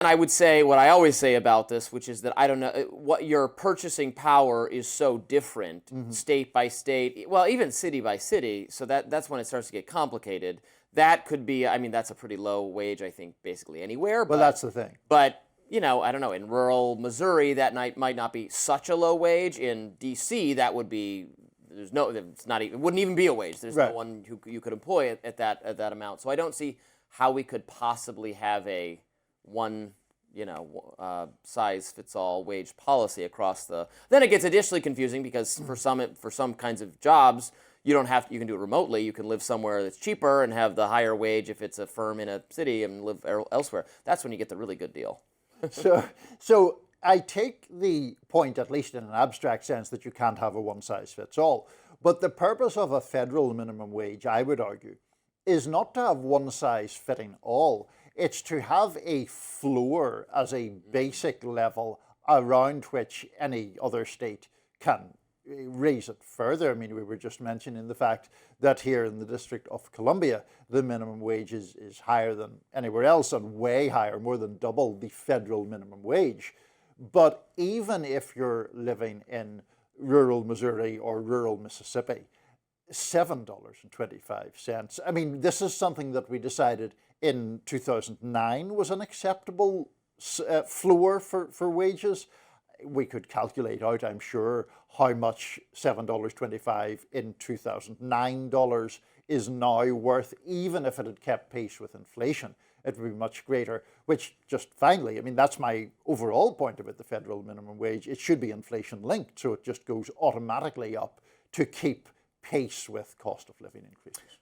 And I would say what I always say about this, which is that I don't know what your purchasing power is so different state by state, well, even city by city. So that's when it starts to get complicated. That could be, I mean, that's a pretty low wage, I think, basically anywhere. Well, that's the thing. But I don't know. In rural Missouri, that might not be such a low wage. In D.C., that would be. It's not even. It wouldn't even be a wage. There's no one who you could employ at that amount. So I don't see how we could possibly have a one size fits all wage policy across the. Then it gets additionally confusing because for some kinds of jobs you don't have you can do it remotely. You can live somewhere that's cheaper and have the higher wage if it's a firm in a city and live elsewhere. That's when you get the really good deal. So I take the point, at least in an abstract sense, that you can't have a one size fits all. But the purpose of a federal minimum wage, I would argue, is not to have one size fitting all. It's to have a floor as a basic level around which any other state can raise it further. I mean, we were just mentioning the fact that here in the District of Columbia, the minimum wage is higher than anywhere else and way higher, more than double the federal minimum wage. But even if you're living in rural Missouri or rural Mississippi, $7.25. I mean, this is something that we decided in 2009 was an acceptable floor for wages. We could calculate out, I'm sure, how much $7.25 in 2009 dollars is now worth, even if it had kept pace with inflation. It would be much greater, which just finally, I mean, that's my overall point about the federal minimum wage. It should be inflation linked, so it just goes automatically up to keep pace with cost of living increases.